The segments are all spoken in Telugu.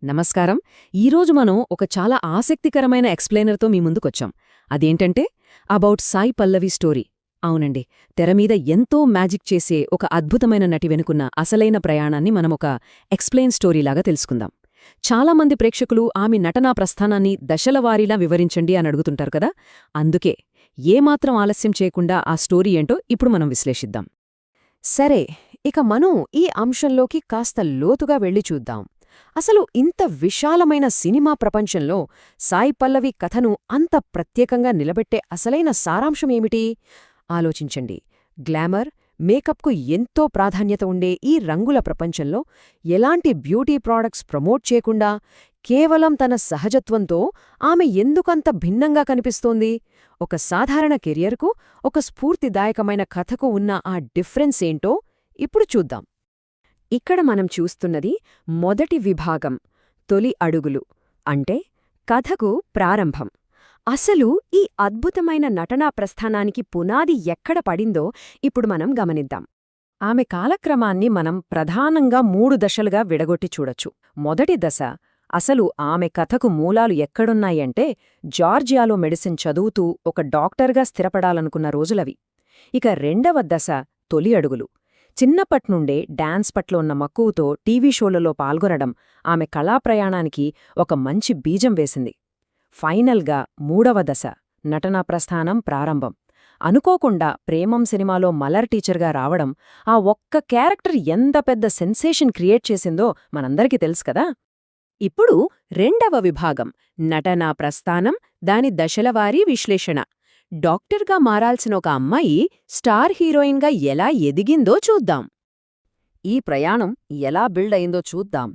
నమస్కారం. ఈరోజు మనం ఒక చాలా ఆసక్తికరమైన ఎక్స్ప్లెయినర్తో మీ ముందుకొచ్చాం. అదేంటంటే అబౌట్ సాయి పల్లవి స్టోరీ. అవునండి, తెరమీద ఎంతో మ్యాజిక్ చేసే ఒక అద్భుతమైన నటి వెనుకున్న అసలైన ప్రయాణాన్ని మనమొక ఎక్స్ప్లెయిన్ స్టోరీలాగా తెలుసుకుందాం. చాలామంది ప్రేక్షకులు ఆమె నటనా ప్రస్థానాన్ని దశలవారీలా వివరించండి అని అడుగుతుంటారు కదా. అందుకే ఏమాత్రం ఆలస్యం చేయకుండా ఆ స్టోరీ ఏంటో ఇప్పుడు మనం విశ్లేషిద్దాం. సరే, ఇక మనం ఈ అంశంలోకి కాస్త లోతుగా వెళ్ళి చూద్దాం. అసలు ఇంత విశాలమైన సినిమా ప్రపంచంలో సాయి పల్లవి కథను అంత ప్రత్యేకంగా నిలబెట్టే అసలైన సారాంశమేమిటి? ఆలోచించండి. గ్లామర్, మేకప్కు ఎంతో ప్రాధాన్యత ఉండే ఈ రంగుల ప్రపంచంలో ఎలాంటి బ్యూటీ ప్రాడక్ట్స్ ప్రమోట్ చేయకుండా కేవలం తన సహజత్వంతో ఆమె ఎందుకంత భిన్నంగా కనిపిస్తోంది? ఒక సాధారణ కెరియర్కు, ఒక స్ఫూర్తిదాయకమైన కథకు ఉన్న ఆ డిఫరెన్స్ ఏంటో ఇప్పుడు చూద్దాం. ఇక్కడ మనం చూస్తున్నది మొదటి విభాగం, తొలి అడుగులు, అంటే కథకు ప్రారంభం. అసలు ఈ అద్భుతమైన నటనా ప్రస్థానానికి పునాది ఎక్కడ పడిందో ఇప్పుడు మనం గమనిద్దాం. ఆమె కాలక్రమాన్ని మనం ప్రధానంగా 3 దశలుగా విడగొట్టి చూడొచ్చు. మొదటి దశ, అసలు ఆమె కథకు మూలాలు ఎక్కడున్నాయంటే జార్జియాలో మెడిసిన్ చదువుతూ ఒక డాక్టర్గా స్థిరపడాలనుకున్న రోజులవి. ఇక రెండవ దశ, తొలి అడుగులు. చిన్నప్పట్నుండే డాన్స్ పట్ల ఉన్న మక్కువతో టీవీ షోలలో పాల్గొనడం ఆమె కళాప్రయాణానికి ఒక మంచి బీజం వేసింది. ఫైనల్గా మూడవ దశ, నటనా ప్రస్థానం ప్రారంభం. అనుకోకుండా ప్రేమం సినిమాలో మలర్ టీచర్గా రావడం ఆ ఒక్క క్యారెక్టర్ ఎంత పెద్ద సెన్సేషన్ క్రియేట్ చేసిందో మనందరికీ తెలుసు కదా. ఇప్పుడు రెండవ విభాగం, నటనా ప్రస్థానం, దాని దశలవారీ విశ్లేషణ. డాక్టర్గా మారాల్సిన ఒక అమ్మాయి స్టార్ హీరోయిన్గా ఎలా ఎదిగిందో చూద్దాం. ఈ ప్రయాణం ఎలా బిల్డ్ అయిందో చూద్దాం.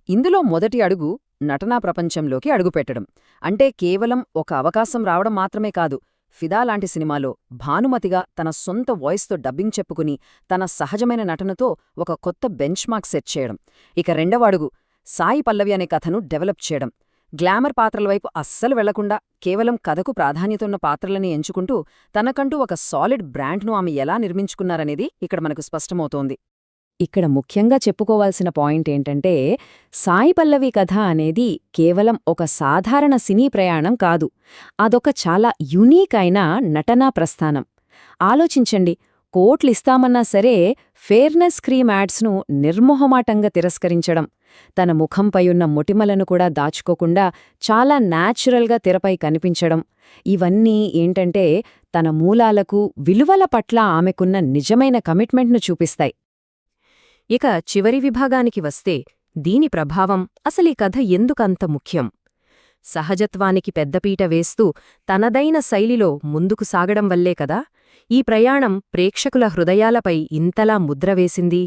ఇందులో మొదటి అడుగు నటనా ప్రపంచంలోకి అడుగుపెట్టడం. అంటే కేవలం ఒక అవకాశం రావడం మాత్రమే కాదు. ఫిదా లాంటి సినిమాలో భానుమతిగా తన సొంత వాయిస్తో డబ్బింగ్ చెప్పుకుని తన సహజమైన నటనతో ఒక కొత్త బెంచ్ మార్క్ సెట్ చేయడం. ఇక రెండవ అడుగు, సాయి పల్లవి అనే కథను డెవలప్ చేయడం. గ్లామర్ పాత్రల వైపు అస్సలు వెళ్లకుండా కేవలం కథకు ప్రాధాన్యతున్న పాత్రలని ఎంచుకుంటూ తనకంటూ ఒక సాలిడ్ బ్రాండ్ను ఆమె ఎలా నిర్మించుకున్నారనేది ఇక్కడ మనకు స్పష్టమవుతోంది. ఇక్కడ ముఖ్యంగా చెప్పుకోవాల్సిన పాయింట్ ఏంటంటే, సాయి పల్లవి కథ అనేది కేవలం ఒక సాధారణ సినీ ప్రయాణం కాదు. అదొక చాలా యునీక్ అయిన నటనా ప్రస్థానం. ఆలోచించండి, కోట్లిస్తామన్నా సరే ఫేర్నెస్ క్రీమ్ యాడ్స్ను నిర్మోహమాటంగా తిరస్కరించడం, తన ముఖంపైయున్న మొటిమలను కూడా దాచుకోకుండా చాలా న్యాచురల్గా తెరపై కనిపించడం, ఇవన్నీ ఏంటంటే తన మూలాలకు, విలువల పట్ల ఆమెకున్న నిజమైన కమిట్మెంట్ను చూపిస్తాయి. ఇక చివరి విభాగానికి వస్తే, దీని ప్రభావం, అసలీ కథ ఎందుకంత ముఖ్యం? సహజత్వానికి పెద్దపీట వేస్తూ తనదైన శైలిలో ముందుకు సాగడం వల్లే కదా ఈ ప్రయాణం ప్రేక్షకుల హృదయాలపై ఇంతలా ముద్రవేసింది.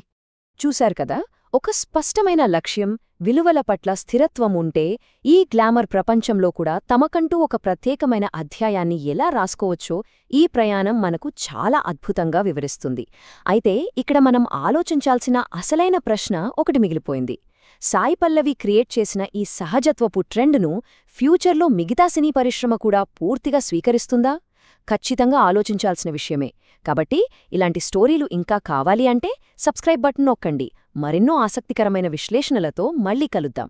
చూశారు కదా, ఒక స్పష్టమైన లక్ష్యం, విలువల పట్ల స్థిరత్వం ఉంటే ఈ గ్లామర్ ప్రపంచంలో కూడా తమకంటూ ఒక ప్రత్యేకమైన అధ్యాయాన్ని ఎలా రాసుకోవచ్చో ఈ ప్రయాణం మనకు చాలా అద్భుతంగా వివరిస్తుంది. అయితే ఇక్కడ మనం ఆలోచించాల్సిన అసలైన ప్రశ్న ఒకటి మిగిలిపోయింది. సాయి పల్లవి క్రియేట్ చేసిన ఈ సహజత్వపు ట్రెండ్ను ఫ్యూచర్లో మిగతా సినీ పరిశ్రమ కూడా పూర్తిగా స్వీకరిస్తుందా? ఖచ్చితంగా ఆలోచించాల్సిన విషయమే. కాబట్టి ఇలాంటి స్టోరీలు ఇంకా కావాలి అంటే సబ్స్క్రైబ్ బటన్ నొక్కండి. మరెన్నో ఆసక్తికరమైన విశ్లేషణలతో మళ్ళీ కలుద్దాం.